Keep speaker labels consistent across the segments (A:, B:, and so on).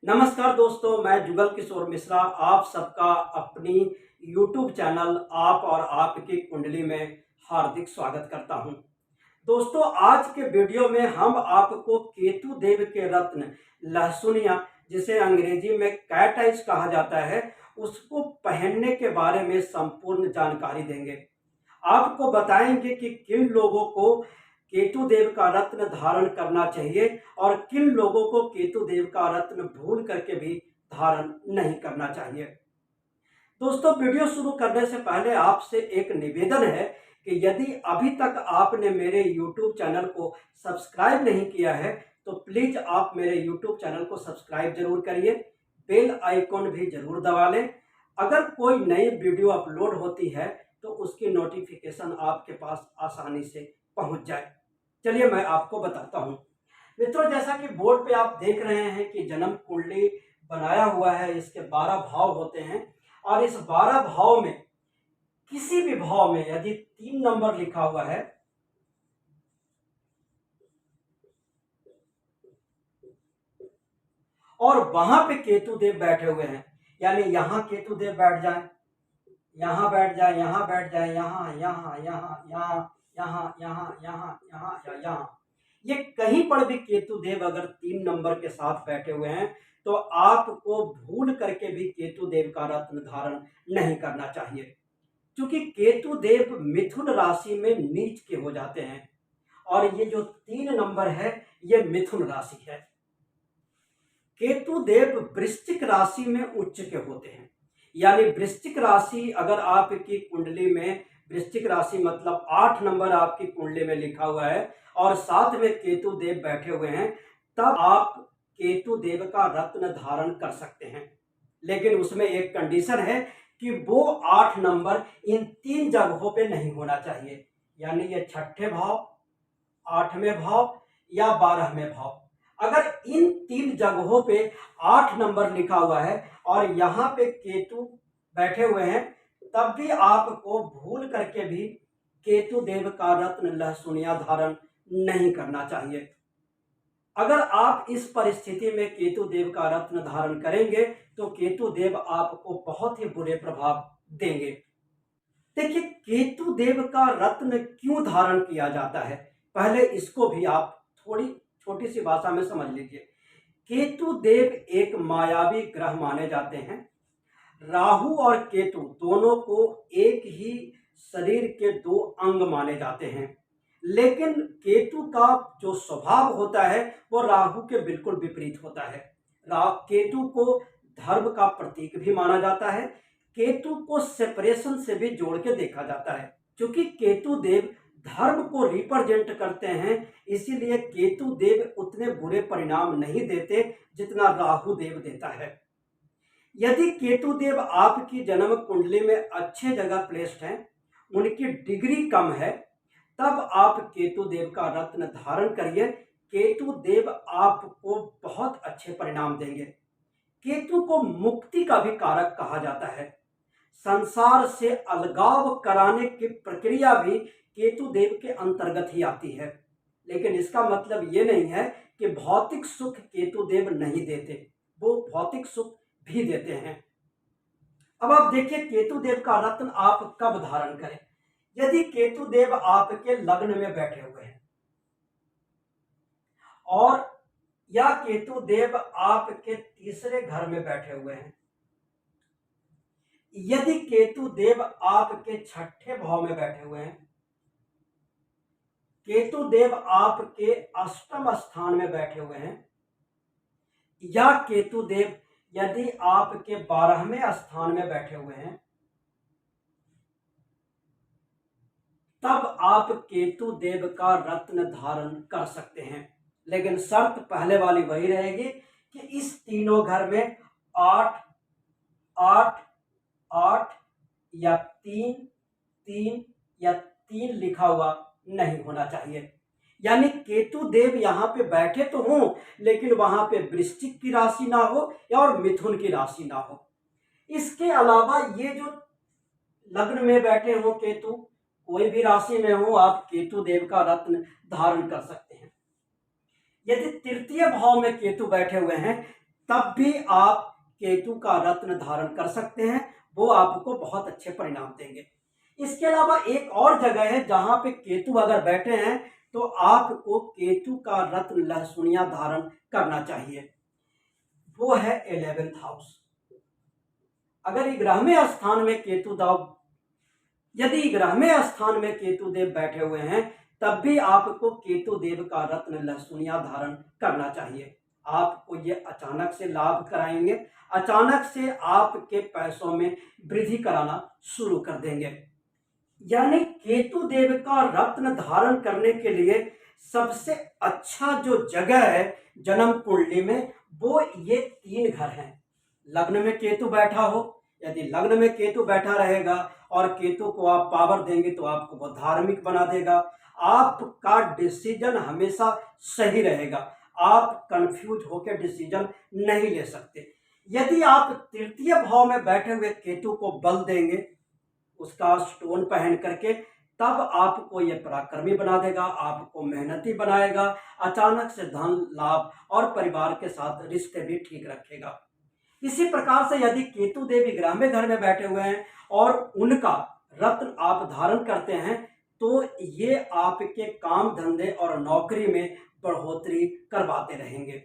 A: नमस्कार दोस्तों, मैं जुगल किशोर मिश्रा आप सबका अपनी YouTube चैनल आप और आपकी कुंडली में हार्दिक स्वागत करता हूं। दोस्तों, आज के वीडियो में हम आपको केतु देव के रत्न लहसुनिया, जिसे अंग्रेजी में कैट आइज कहा जाता है, उसको पहनने के बारे में संपूर्ण जानकारी देंगे। आपको बताएंगे कि किन लोगों को केतु देव का रत्न धारण करना चाहिए और किन लोगों को केतु देव का रत्न भूल करके भी धारण नहीं करना चाहिए। दोस्तों, वीडियो शुरू करने से पहले आपसे एक निवेदन है कि यदि अभी तक आपने मेरे YouTube चैनल को सब्सक्राइब नहीं किया है तो प्लीज आप मेरे YouTube चैनल को सब्सक्राइब जरूर करिए, बेल आइकॉन भी जरूर दबा लें। अगर कोई नई वीडियो अपलोड होती है तो उसकी नोटिफिकेशन आपके पास आसानी से पहुंच जाए। चलिए मैं आपको बताता हूं। मित्रों, जैसा कि बोर्ड पे आप देख रहे हैं कि जन्म कुंडली बनाया हुआ है, इसके 12 भाव होते हैं और इस 12 भाव में किसी भी भाव में यदि 3 नंबर लिखा हुआ है और वहां पे केतु देव बैठे हुए हैं, यानी यहां केतु देव बैठ जाए, यहां बैठ जाए, यहां बैठ जाए, यहां यहां यहां यहां यहां यहां यहां यहां या यहां, ये कहीं पर भी केतु देव अगर 3 नंबर के साथ बैठे हुए हैं तो आपको भूल करके भी केतु देव का रत्न धारण नहीं करना चाहिए, क्योंकि केतु देव मिथुन राशि में नीच के हो जाते हैं और ये जो 3 नंबर है ये मिथुन राशि है। केतु देव वृश्चिक राशि में उच्च के होते हैं, यानी वृश्चिक राशि अगर आपकी कुंडली में वृश्चिक राशि मतलब 8 नंबर आपकी कुंडली में लिखा हुआ है और साथ में केतु देव बैठे हुए हैं, तब आप केतु देव का रत्न धारण कर सकते हैं। लेकिन उसमें एक कंडीशन है कि वो 8 नंबर इन 3 जगहों पे नहीं होना चाहिए, यानी ये 6ठे भाव, 8वें भाव या 12वें भाव। अगर इन 3 जगहों पे 8 नंबर लिखा हुआ है और यहाँ पे केतु बैठे हुए हैं, तब भी आपको भूल करके भी केतु देव का रत्न लहसुनिया धारण नहीं करना चाहिए। अगर आप इस परिस्थिति में केतु देव का रत्न धारण करेंगे तो केतु देव आपको बहुत ही बुरे प्रभाव देंगे। देखिए, केतु देव का रत्न क्यों धारण किया जाता है, पहले इसको भी आप थोड़ी छोटी सी भाषा में समझ लीजिए। केतु देव एक मायावी ग्रह माने जाते हैं। राहु और केतु दोनों को एक ही शरीर के 2 अंग माने जाते हैं, लेकिन केतु का जो स्वभाव होता है वो राहु के बिल्कुल विपरीत होता है। केतु को धर्म का प्रतीक भी माना जाता है। केतु को सेपरेशन से भी जोड़ के देखा जाता है, क्योंकि केतु देव धर्म को रिप्रेजेंट करते हैं, इसीलिए केतु देव उतने बुरे परिणाम नहीं देते जितना राहु देव देता है। यदि केतु देव आपकी जन्म कुंडली में अच्छे जगह प्लेस्ड हैं, उनकी डिग्री कम है, तब आप केतु देव का रत्न धारण करिए। केतु देव आपको बहुत अच्छे परिणाम देंगे। केतु को मुक्ति का भी कारक कहा जाता है। संसार से अलगाव कराने की प्रक्रिया भी केतु देव के अंतर्गत ही आती है, लेकिन इसका मतलब ये नहीं है कि भौतिक सुख केतु देव नहीं देते, वो भौतिक सुख भी देते हैं। अब आप देखिए, केतु देव का रत्न आप कब धारण करें। यदि केतु देव आपके लग्न में बैठे हुए हैं और या केतु देव आपके तीसरे घर में बैठे हुए हैं, यदि केतु देव आपके 6ठे भाव में बैठे हुए हैं, केतु देव आपके 8वें स्थान में बैठे हुए हैं, या केतु देव यदि आपके 12वें स्थान में बैठे हुए हैं, तब आप केतु देव का रत्न धारण कर सकते हैं। लेकिन शर्त पहले वाली वही रहेगी कि इस तीनों घर में 8 8 8 या 3 3 या 3 लिखा हुआ नहीं होना चाहिए, यानी केतु देव यहाँ पे बैठे तो हों लेकिन वहां पे वृश्चिक की राशि ना हो या और मिथुन की राशि ना हो। इसके अलावा ये जो लग्न में बैठे हो केतु, कोई भी राशि में हो, आप केतु देव का रत्न धारण कर सकते हैं। यदि तृतीय भाव में केतु बैठे हुए हैं तब भी आप केतु का रत्न धारण कर सकते हैं, वो आपको बहुत अच्छे परिणाम देंगे। इसके अलावा एक और जगह है जहां पे केतु अगर बैठे हैं तो आपको केतु का रत्न लहसुनिया धारण करना चाहिए, वो है 11th हाउस। अगर ग्रहमेय स्थान में केतु दाव यदि ग्रहमेय स्थान में केतु देव बैठे हुए हैं तब भी आपको केतु देव का रत्न लहसुनिया धारण करना चाहिए। आपको ये अचानक से लाभ कराएंगे, अचानक से आपके पैसों में वृद्धि कराना शुरू कर देंगे। यानी केतु देव का रत्न धारण करने के लिए सबसे अच्छा जो जगह है जन्म कुंडली में, वो ये 3 घर हैं। लग्न में केतु बैठा हो, यदि लग्न में केतु बैठा रहेगा और केतु को आप पावर देंगे तो आपको वो धार्मिक बना देगा, आपका डिसीजन हमेशा सही रहेगा, आप कंफ्यूज होकर डिसीजन नहीं ले सकते। यदि आप तृतीय भाव में बैठे हुए केतु को बल देंगे उसका स्टोन पहन करके, तब आपको ये पराक्रमी बना देगा, आपको मेहनती बनाएगा, अचानक से धन लाभ और परिवार के साथ रिश्ते भी ठीक रखेगा। इसी प्रकार से यदि केतु देवी ग्रहमेय घर में बैठे हुए हैं और उनका रत्न आप धारण करते हैं तो ये आपके काम धंधे और नौकरी में बढ़ोतरी करवाते रहेंगे।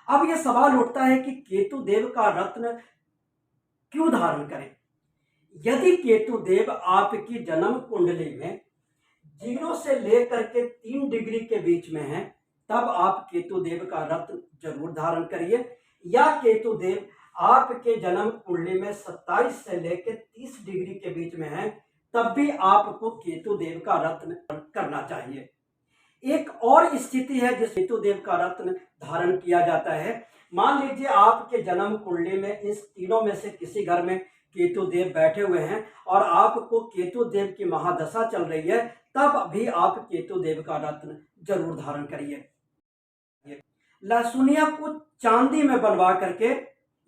A: अब ये सवाल उठता है कि केतु देव का रत्न क्यों धारण करें। यदि केतु देव आपकी जन्म कुंडली में 0 से लेकर के 3 डिग्री के बीच में है तब आप केतु देव का रत्न जरूर धारण करिए, या केतु देव आपके जन्म कुंडली में 27 से लेकर 30 डिग्री के बीच में है तब भी आपको केतु देव का रत्न करना चाहिए। एक और स्थिति है जिस केतु देव का रत्न धारण किया जाता है। मान लीजिए आपके जन्म कुंडली में इस तीनों में से किसी घर में केतु देव बैठे हुए हैं और आपको केतु देव की महादशा चल रही है, तब भी आप केतु देव का रत्न जरूर धारण करिए। लहसुनिया को चांदी में बनवा करके,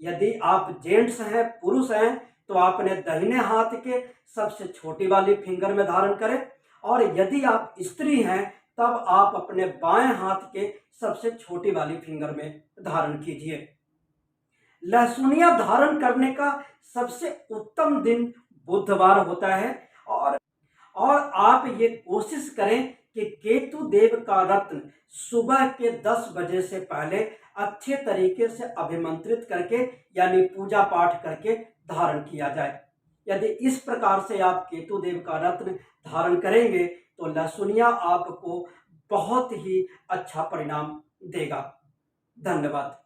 A: यदि आप जेंट्स हैं पुरुष हैं तो आपने दाहिने हाथ के सबसे छोटी वाली फिंगर में धारण करें, और यदि आप स्त्री हैं तब आप अपने बाएं हाथ के सबसे छोटी वाली फिंगर में धारण कीजिए। लहसुनिया धारण करने का सबसे उत्तम दिन बुधवार होता है, और आप ये कोशिश करें कि केतु देव का रत्न सुबह के 10 बजे से पहले अच्छे तरीके से अभिमंत्रित करके यानी पूजा पाठ करके धारण किया जाए। यदि इस प्रकार से आप केतु देव का रत्न धारण करेंगे तो लहसुनिया आपको बहुत ही अच्छा परिणाम देगा। धन्यवाद।